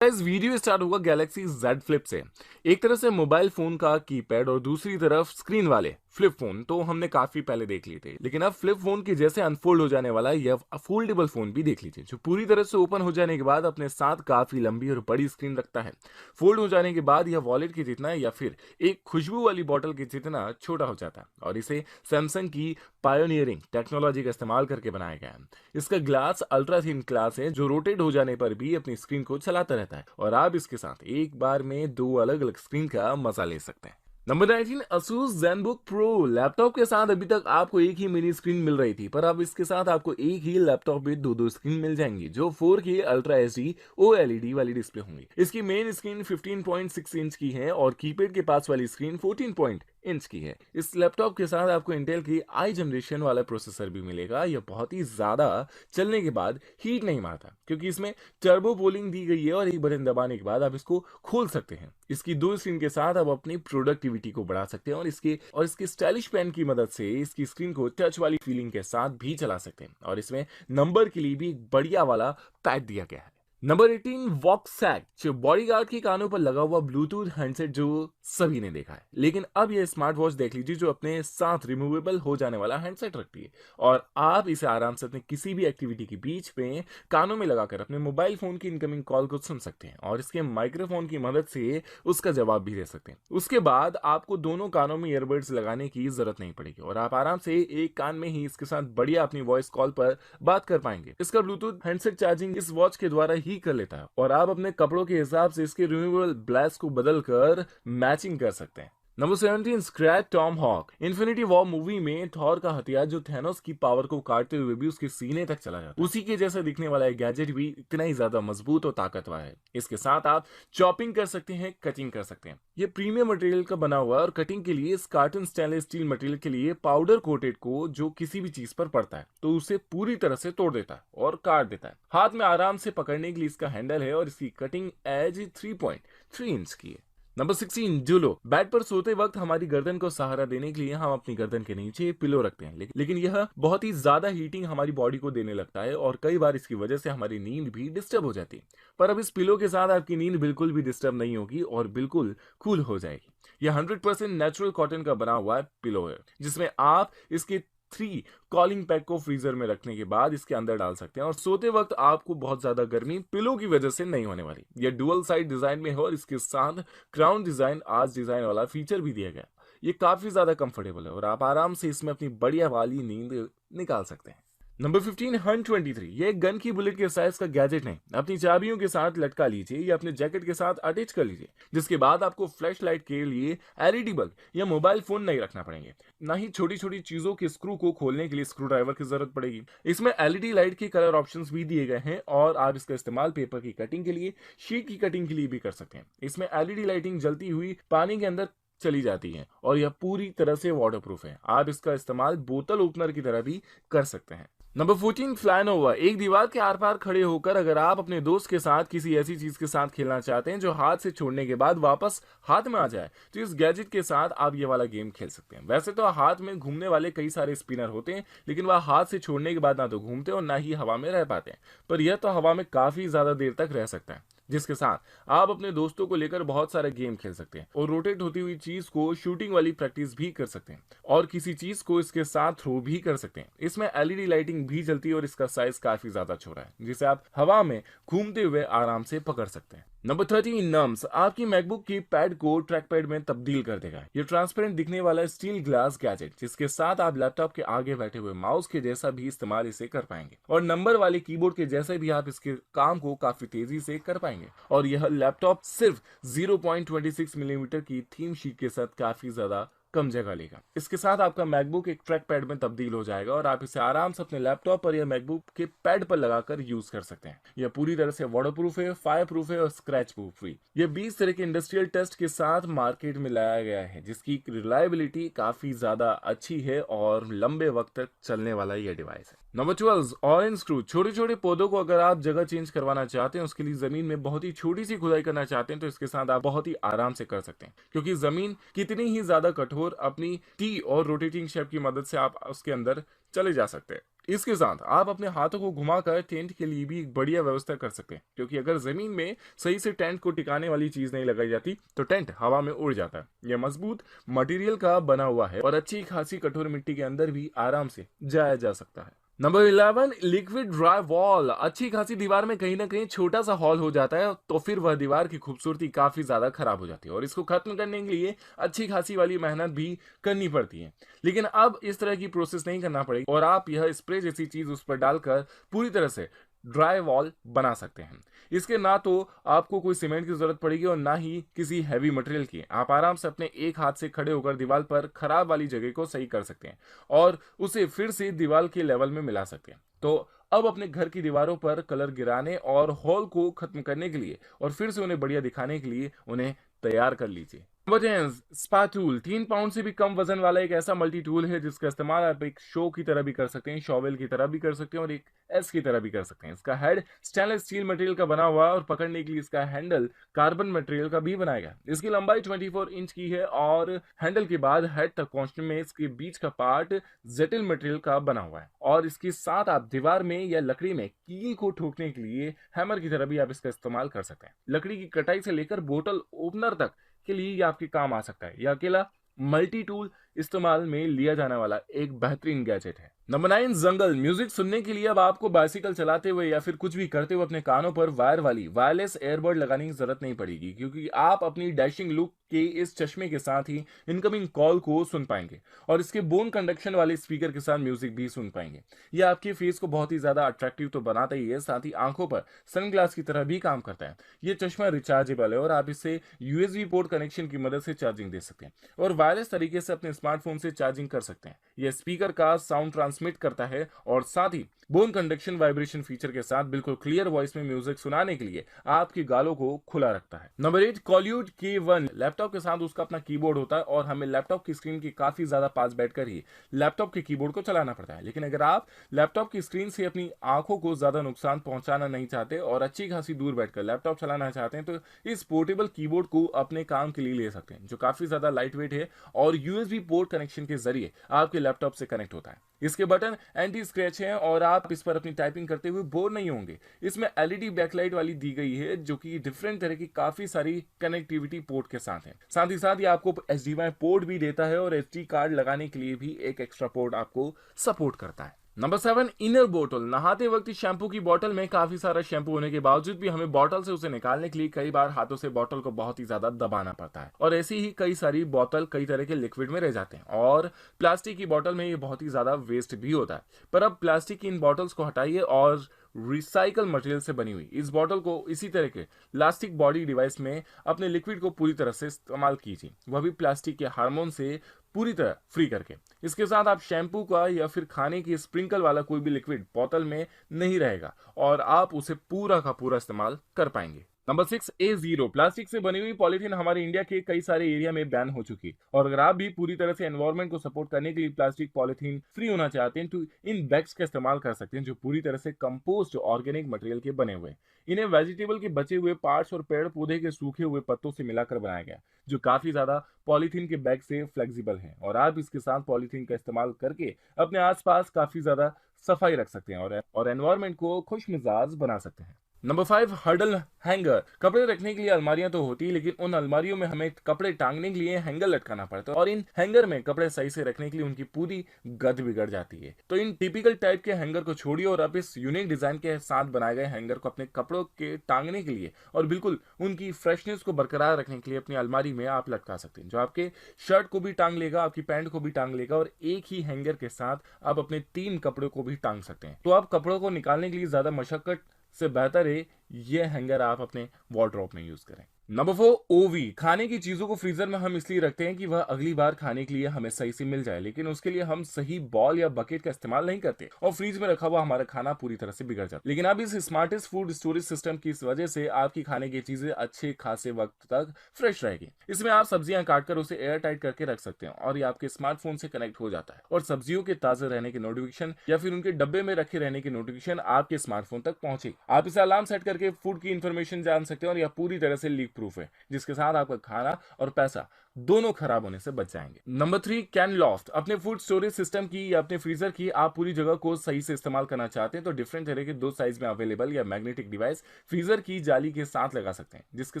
इस video start होगा Galaxy Z flip से। एक तरफ से मोबाइल फोन का कीपैड और दूसरी तरफ स्क्रीन वाले फ्लिप फोन तो हमने काफी पहले देख लिए थे, लेकिन अब फ्लिप फोन के जैसे अनफोल्ड हो जाने वाला यह फोल्डेबल फोन भी देख लीजिए, जो पूरी तरह से ओपन हो जाने के बाद अपने साथ काफी लंबी और बड़ी स्क्रीन रखता है। फोल्ड हो जाने के बाद यह वॉलेट के जितना या फिर एक खुशबू वाली बोतल के जितना छोटा हो जाता है और इसे सैमसंग की पायोनियरिंग टेक्नोलॉजी का इस्तेमाल करके बनाया गया है। इसका ग्लास अल्ट्रा थिन ग्लास है जो रोटेट हो जाने पर भी अपनी स्क्रीन को चलाता रहता है और आप इसके साथ एक बार में दो अलग अलग स्क्रीन का मजा ले सकते हैं। Number 19 Asus ZenBook Pro। Laptop के साथ अभी तक आपको एक ही मिनी स्क्रीन मिल रही थी, पर अब इसके साथ आपको एक ही लैपटॉप में दो दो स्क्रीन मिल जाएंगी जो 4K अल्ट्रा एचडी OLED वाली डिस्प्ले होंगी। इसकी मेन स्क्रीन 15.6 इंच की है और कीपैड के पास वाली स्क्रीन 14 इंच की है। इस लैपटॉप के साथ आपको इंटेल की आई जनरेशन वाला प्रोसेसर भी मिलेगा। यह बहुत ही ज्यादा चलने के बाद हीट नहीं मारता क्योंकि इसमें टर्बो पोलिंग दी गई है और एक बटन दबाने के बाद आप इसको खोल सकते हैं। इसकी दो स्क्रीन के साथ आप अपनी प्रोडक्टिविटी को बढ़ा सकते हैं और इसके स्टाइलिश पेन की मदद से इसकी स्क्रीन को टच वाली फीलिंग के साथ भी चला सकते हैं और इसमें नंबर के लिए भी एक बढ़िया वाला पैड दिया गया है। नंबर 18 वॉक्सैक, जो बॉडीगार्ड के कानों पर लगा हुआ ब्लूटूथ हैंडसेट जो सभी ने देखा है, लेकिन अब यह स्मार्ट वॉच देख लीजिए जो अपने साथ रिमूवेबल हो जाने वाला हैंडसेट रखती है और आप इसे आराम से अपने किसी भी एक्टिविटी के बीच में कानों में लगाकर अपने मोबाइल फोन की इनकमिंग कॉल को सुन सकते हैं और इसके माइक्रोफोन की मदद से उसका जवाब भी दे सकते हैं। उसके बाद आपको दोनों कानों में ईयरबड्स लगाने की जरूरत नहीं पड़ेगी और आप आराम से एक कान में ही इसके साथ बढ़िया अपनी वॉइस कॉल पर बात कर पाएंगे। इसका ब्लूटूथ हैंडसेट चार्जिंग इस वॉच के द्वारा ही कर लेता है और आप अपने कपड़ों के हिसाब से इसके रिमूवेबल ब्लास्ट को बदल कर मैचिंग कर सकते हैं। Number 17 scratch tomahawk. Infinity War movie में थॉर का हथियार जो थैनोस की पावर को काटते हुए भी उसके सीने तक चला जाता है, उसी के जैसा दिखने वाला एक गैजेट भी इतना ही ज्यादा मजबूत और ताकतवर है। इसके साथ आप चॉपिंग कर सकते हैं, कटिंग कर सकते हैं। ये प्रीमियम मटेरियल का बना हुआ है और कटिंग के लिए इस कार्टन स्टेनलेस स्टील मटेरियल के लिए पाउडर कोटेड को जो किसी भी चीज पर पड़ता है तो उसे पूरी तरह से तोड़ देता है और काट देता है। हाथ में आराम से पकड़ने के लिए इसका हैंडल है और इसकी कटिंग एज 3.3 इंच की है। नंबर 16 डुलो। बेड पर सोते वक्त हमारी गर्दन को सहारा देने के लिए हम अपनी गर्दन के नीचे पिलो रखते हैं, लेकिन यह बहुत ही ज्यादा हीटिंग हमारी बॉडी को देने लगता है और कई बार इसकी वजह से हमारी नींद भी डिस्टर्ब हो जाती है। पर अब इस पिलो के साथ आपकी नींद बिल्कुल भी डिस्टर्ब नहीं होगी और बिल्कुल कूल हो जाएगी। यह 100% नेचुरल कॉटन का बना हुआ पिलो है जिसमें आप इसके 3 कॉलिंग पैक को फ्रीजर में रखने के बाद इसके अंदर डाल सकते हैं और सोते वक्त आपको बहुत ज्यादा गर्मी पिलो की वजह से नहीं होने वाली। यह डुअल साइड डिजाइन में है और इसके साथ क्राउन डिजाइन आज डिजाइन वाला फीचर भी दिया गया। ये काफी ज्यादा कंफर्टेबल है और आप आराम से इसमें अपनी बढ़िया वाली नींद निकाल सकते हैं। Number 15 Hunt 23। ये एक गन की बुलेट के साइज का गैजेट नहीं, अपनी चाबियों के साथ लटका लीजिए या अपने जैकेट के साथ अटैच कर लीजिए, जिसके बाद आपको फ्लैश लाइट के लिए LED बल्ब या मोबाइल फोन नहीं रखना पड़ेंगे। ना ही छोटी छोटी चीजों के स्क्रू को खोलने के लिए स्क्रू ड्राइवर की जरूरत पड़ेगी। इसमें LED लाइट के कलर ऑप्शंस भी दिए गए हैं और आप इसका इस्तेमाल पेपर की कटिंग के लिए, शीट की कटिंग के लिए भी कर सकते हैं। इसमें LED लाइटिंग जलती हुई पानी के अंदर चली जाती है और यह पूरी तरह से वाटरप्रूफ है। आप इसका इस्तेमाल बोतल ओपनर की तरह भी कर सकते हैं। नंबर 14 फ्लैनोवा। एक दीवार के आर पार खड़े होकर अगर आप अपने दोस्त के साथ किसी ऐसी चीज के साथ खेलना चाहते हैं जो हाथ से छोड़ने के बाद वापस हाथ में आ जाए, तो इस गैजेट के साथ आप ये वाला गेम खेल सकते हैं। वैसे तो हाथ में घूमने वाले कई सारे स्पिनर होते हैं, लेकिन वह हाथ से छोड़ने के बाद ना तो घूमते और ना ही हवा में रह पाते हैं, पर यह तो हवा में काफी ज्यादा देर तक रह सकता है, जिसके साथ आप अपने दोस्तों को लेकर बहुत सारे गेम खेल सकते हैं और रोटेट होती हुई चीज को शूटिंग वाली प्रैक्टिस भी कर सकते हैं और किसी चीज को इसके साथ थ्रो भी कर सकते हैं। इसमें LED लाइटिंग भी जलती है और इसका साइज काफी ज्यादा छोटा है जिसे आप हवा में घूमते हुए आराम से पकड़ सकते हैं। Number 13 nums. आपकी मैकबुक की पैड को ट्रैक पैड में तब्दील कर देगा। ये ट्रांसपेरेंट दिखने वाला स्टील ग्लास गैजेट जिसके साथ आप लैपटॉप के आगे बैठे हुए माउस के जैसा भी इस्तेमाल इसे कर पाएंगे और नंबर वाले कीबोर्ड के जैसे भी आप इसके काम को काफी तेजी से कर पाएंगे और यह लैपटॉप सिर्फ 0.26 मिलीमीटर की थीम शीट के साथ काफी ज्यादा कम जगह लेगा। इसके साथ आपका मैकबुक एक ट्रैक पैड में तब्दील हो जाएगा और आप इसे आराम से अपने लैपटॉप पर या मैकबुक के पैड पर लगाकर यूज कर सकते हैं। यह पूरी तरह से वाटरप्रूफ है, फायर प्रूफ है और स्क्रैच प्रूफ भी। यह 20 तरह के इंडस्ट्रियल टेस्ट के साथ मार्केट में लाया गया है जिसकी रिलायबिलिटी काफी ज्यादा अच्छी है और लंबे वक्त तक चलने वाला यह डिवाइस है। Number 12 orange screw. छोटे छोटे पौधों को अगर आप जगह चेंज करवाना चाहते हैं, उसके लिए जमीन में बहुत ही छोटी सी खुदाई करना चाहते हैं, तो इसके साथ आप बहुत ही आराम से कर सकते हैं क्योंकि जमीन कितनी ही ज्यादा कठोर अपनी टी और रोटेटिंग शेप की मदद से आप उसके अंदर चले जा सकते हैं। इसके साथ आप अपने हाथों को घुमाकर टेंट के लिए भी एक बढ़िया व्यवस्था कर सकते हैं, क्योंकि अगर जमीन में सही से टेंट को टिकाने वाली चीज नहीं लगाई जाती तो टेंट हवा में उड़ जाता है। यह मजबूत मटेरियल का बना हुआ है और अच्छी खासी कठोर मिट्टी के अंदर भी आराम से जाया जा सकता है। Number 11, liquid dry wall. अच्छी खासी दीवार में कहीं ना कहीं छोटा सा हॉल हो जाता है तो फिर वह दीवार की खूबसूरती काफी ज्यादा खराब हो जाती है और इसको खत्म करने के लिए अच्छी खासी वाली मेहनत भी करनी पड़ती है। लेकिन अब इस तरह की प्रोसेस नहीं करना पड़ेगी और आप यह स्प्रे जैसी चीज उस पर डालकर पूरी तरह से ड्राई वॉल बना सकते हैं। इसके ना तो आपको कोई सीमेंट की जरूरत पड़ेगी और ना ही किसी हैवी मटेरियल की। आप आराम से अपने एक हाथ से खड़े होकर दीवार पर खराब वाली जगह को सही कर सकते हैं और उसे फिर से दीवार के लेवल में मिला सकते हैं। तो अब अपने घर की दीवारों पर कलर गिराने और हॉल को खत्म करने के लिए और फिर से उन्हें बढ़िया दिखाने के लिए उन्हें तैयार कर लीजिए। Number 10, spa tool. 3 पाउंड से भी कम वजन वाला एक ऐसा मल्टी टूल है जिसका इस्तेमाल आप एक शो की तरह भी कर सकते हैं, शॉवेल की तरह भी कर सकते हैं और एक एस की तरह भी कर सकते हैं। इसका हेड स्टेनलेस स्टील मटेरियल का बना हुआ है और पकड़ने के लिए इसका हैंडल कार्बन मटेरियल का भी बनाया गया। इसकी लंबाई 24 इंच की है और हैंडल के बाद हेड तक पहुंचने में इसके बीच का पार्ट जेटिल मटेरियल का बना हुआ है और इसके साथ आप दीवार में या लकड़ी में कील को ठोकने के लिए हैमर की तरह भी आप इसका इस्तेमाल कर सकते हैं। लकड़ी की कटाई से लेकर बोतल ओपनर तक के लिए ये आपके काम आ सकता है। यह अकेला मल्टी टूल इस्तेमाल में लिया जाने वाला एक बेहतरीन गैजेट है। नंबर 9, जंगल। म्यूजिक सुनने के लिए अब आपको बाइसिकल चलाते हुए या फिर कुछ भी करते हुए अपने कानों पर वायर वाली वायरलेस एयरबड लगाने की जरूरत नहीं पड़ेगी, क्योंकि आप अपनी डैशिंग लुक के इस चश्मे के साथ ही इनकमिंग कॉल को सुन पाएंगे और इसके बोन कंडक्शन वाले स्पीकर के साथ म्यूजिक भी सुन पाएंगे। यह आपके फेस को बहुत ही ज्यादा अट्रैक्टिव तो बनाता ही है, साथ ही आंखों पर सनग्लास की तरह भी काम करता है। यह चश्मा रिचार्जेबल है और आप इसे यूएसबी पोर्ट कनेक्शन की मदद से चार्जिंग दे सकते हैं और वायरलेस तरीके से अपने स्मार्टफोन से चार्जिंग कर सकते हैं। यह स्पीकर का साउंड ट्रांसमिट करता है और साथ ही बोन कंडक्शन वाइब्रेशन फीचर के साथ बिल्कुल क्लियर वॉइस में म्यूजिक सुनाने के लिए आपकी गालों को खुला रखता है। Number 8, कॉल्यूट K1। लैपटॉप के साथ उसका अपना कीबोर्ड होता है और हमें लैपटॉप की स्क्रीन के काफी ज्यादा पास बैठकर ही लैपटॉप के कीबोर्ड को चलाना पड़ता है। लेकिन अगर आप लैपटॉप की स्क्रीन से अपनी आंखों को ज्यादा नुकसान पहुंचाना नहीं चाहते और अच्छी खासी दूर बैठकर लैपटॉप चलाना चाहते हैं तो इस पोर्टेबल कीबोर्ड को अपने काम के लिए ले सकते हैं, जो काफी ज्यादा लाइट वेट है और यूएसबी पोर्ट कनेक्शन के जरिए आपके लैपटॉप से कनेक्ट होता है। इसके बटन एंटी स्क्रैच हैं और आप इस पर अपनी टाइपिंग करते हुए बोर नहीं होंगे। इसमें एलईडी बैकलाइट वाली दी गई है जो कि डिफरेंट तरह की काफी सारी कनेक्टिविटी पोर्ट के साथ है। साथ ही साथ ये आपको HDMI पोर्ट भी देता है और SD कार्ड लगाने के लिए भी एक एक्स्ट्रा पोर्ट आपको सपोर्ट करता है। नंबर 7, इनर बोतल। नहाते वक्त शैम्पू की बोतल में काफी सारा शैम्पू होने के बावजूद भी हमें बोतल से उसे निकालने के लिए कई बार हाथों से बोतल को बहुत ही ज्यादा दबाना पड़ता है और ऐसी ही कई सारी बोतल कई तरह के लिक्विड में रह जाते हैं और प्लास्टिक की बोतल में ये बहुत ही ज्यादा वेस्ट भी होता है। पर अब प्लास्टिक की इन बॉटल्स को हटाइए और रिसाइकल मटेरियल से बनी हुई इस बोतल को इसी तरह के प्लास्टिक बॉडी डिवाइस में अपने लिक्विड को पूरी तरह से इस्तेमाल कीजिए, वह भी प्लास्टिक के हार्मोन से पूरी तरह फ्री करके। इसके साथ आप शैम्पू का या फिर खाने की स्प्रिंकल वाला कोई भी लिक्विड बोतल में नहीं रहेगा और आप उसे पूरा का पूरा इस्तेमाल कर पाएंगे। Number 6, A0। प्लास्टिक से बनी हुई पॉलीथीन हमारे इंडिया के कई सारे एरिया में बैन हो चुकी है और अगर आप भी पूरी तरह से एनवायरनमेंट को सपोर्ट करने के लिए प्लास्टिक पॉलीथीन फ्री होना चाहते हैं तो इन बैग्स का इस्तेमाल कर सकते हैं जो पूरी तरह से कंपोस्ट ऑर्गेनिक मटेरियल के बने हुए हैं। इन्हें वेजिटेबल के बचे हुए पार्ट्स और पेड़ पौधे के सूखे हुए पत्तों से मिलाकर बनाया गया, जो काफी ज्यादा पॉलीथीन के बैग से फ्लेक्सिबल है और आप इसके साथ पॉलीथीन का इस्तेमाल करके अपने आसपास काफी ज्यादा सफाई रख सकते हैं और एनवायरनमेंट को खुश मिजाज बना सकते हैं। Number 5, hurdle hanger. कपड़े रखने के लिए अलमारियां तो होती है लेकिन उन अलमारियों में हमें कपड़े टांगने के लिए हैंगर लटकाना पड़ता है और इन हैंगर में कपड़े सही से रखने के लिए उनकी पूरी गद बिगड़ जाती है। तो इन टिपिकल टाइप के हैंगर को छोड़िए और आप इस यूनिक डिजाइन के साथ बनाए गए हैंगर को अपने कपड़ों के टांगने के लिए और बिल्कुल उनकी फ्रेशनेस को बरकरार रखने के लिए अपनी अलमारी में आप लटका सकते हैं, जो आपके शर्ट को भी टांग लेगा, आपकी पैंट को भी टांग लेगा और एक ही हैंगर के साथ आप अपने 3 कपड़ों को भी टांग सकते हैं। तो आप कपड़ों को निकालने के लिए ज्यादा मशक्कत से बेहतर है ये हैंगर आप अपने वार्डरोब में यूज करें। नंबर 4, ओवी। खाने की चीजों को फ्रीजर में हम इसलिए रखते हैं कि वह अगली बार खाने के लिए हमें सही से मिल जाए, लेकिन उसके लिए हम सही बॉल या बकेट का इस्तेमाल नहीं करते और फ्रीज में रखा हुआ हमारा खाना पूरी तरह से बिगड़ जाता है। लेकिन अब इस स्मार्टेस्ट फूड स्टोरेज सिस्टम की इस वजह से आपकी खाने की चीजें अच्छे खासे वक्त तक फ्रेश रहेगी। इसमें आप सब्जियां काटकर उसे एयर टाइट करके रख सकते हैं और ये आपके स्मार्टफोन से कनेक्ट हो जाता है और सब्जियों के ताजे रहने की नोटिफिकेशन या फिर उनके डब्बे में रखे रहने की नोटिफिकेशन आपके स्मार्टफोन तक पहुंचे। आप इसे अलार्म सेट करके फूड की इंफॉर्मेशन जान सकते हैं और यह पूरी तरह से लीक प्रूफ है, जिसके साथ आपका खाना और पैसा दोनों खराब होने से बच जाएंगे। Number 3, can loft. अपने फूड स्टोरेज सिस्टम की या अपने फ्रीजर की आप पूरी जगह को सही से इस्तेमाल करना चाहते हैं तो डिफरेंट तरह के 2 साइज में अवेलेबल या मैग्नेटिक डिवाइस फ्रीजर की जाली के साथ लगा सकते हैं, जिसके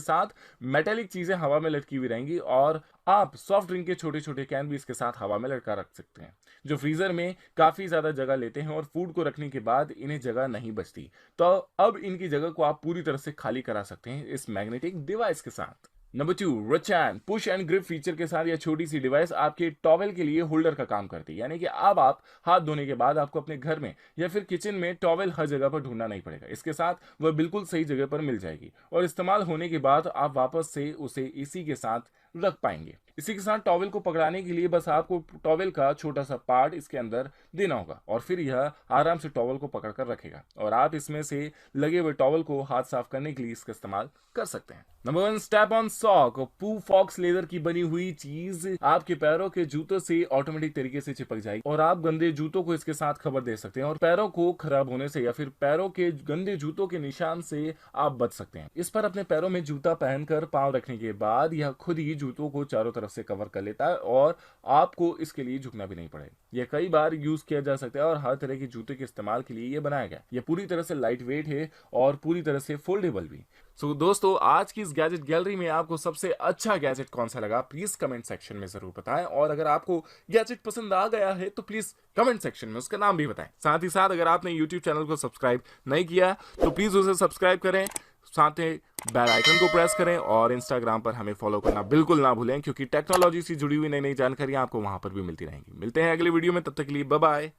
साथ मेटेलिक चीजें हवा में लटकी हुई रहेंगी और आप सॉफ्ट ड्रिंक के छोटे छोटे कैन भी इसके साथ हवा में लटका रख सकते हैं, जो फ्रीजर में काफी ज्यादा जगह लेते हैं और फूड को रखने के बाद इन्हें जगह नहीं बचती। तो अब इनकी जगह को आप पूरी तरह से खाली करा सकते हैं इस मैग्नेटिक डिवाइस के साथ। नंबर 2, रचैन। पुश एंड ग्रिप फीचर के साथ यह छोटी सी डिवाइस आपके टॉवेल के लिए होल्डर का काम करती है, यानी कि अब आप हाथ धोने के बाद आपको अपने घर में या फिर किचन में टॉवेल हर जगह पर ढूंढना नहीं पड़ेगा। इसके साथ वह बिल्कुल सही जगह पर मिल जाएगी और इस्तेमाल होने के बाद आप वापस से उसे इसी के साथ रख पाएंगे। इसी के साथ टॉवेल को पकड़ाने के लिए बस आपको टॉवेल का छोटा सा पार्ट इसके अंदर देना होगा और फिर यह आराम से टॉवेल को पकड़ कर रखेगा और आप इसमें से लगे हुए टॉवेल को हाथ साफ करने के लिए इसका इस्तेमाल कर सकते हैं। Number 1, step on sock. पू फॉक्स लेदर की बनी हुई चीज आपके पैरों के जूतों से ऑटोमेटिक तरीके से चिपक जाएगी और आप गंदे जूतों को इसके साथ खबर दे सकते हैं और पैरों को खराब होने से या फिर पैरों के गंदे जूतों के निशान से आप बच सकते हैं। इस पर अपने पैरों में जूता पहनकर पांव रखने के बाद यह खुद ही जूतों को चारों तरफ से कवर कर लेता है और आपको इसके लिए झुकना भी नहीं पड़ेगा। यह कई बार यूज किया जा सकता है और हर तरह के जूते के इस्तेमाल के लिए यह बनाया गया। यह पूरी तरह से लाइट वेट है और पूरी तरह से फोल्डेबल भी। दोस्तों, आज की इस गैजेट गैलरी में आपको सबसे अच्छा गैजेट कौन सा लगा प्लीज कमेंट सेक्शन में जरूर बताएं और अगर आपको गैजेट पसंद आ गया है तो प्लीज कमेंट सेक्शन में उसका नाम भी बताएं। साथ ही साथ अगर आपने यूट्यूब चैनल को सब्सक्राइब नहीं किया तो प्लीज उसे सब्सक्राइब करें, साथ ही बेल आइकन को प्रेस करें और इंस्टाग्राम पर हमें फॉलो करना बिल्कुल ना भूलें, क्योंकि टेक्नोलॉजी से जुड़ी हुई नई नई जानकारियां आपको वहां पर भी मिलती रहेंगी। मिलते हैं अगले वीडियो में, तब तक के लिए बाय बाय।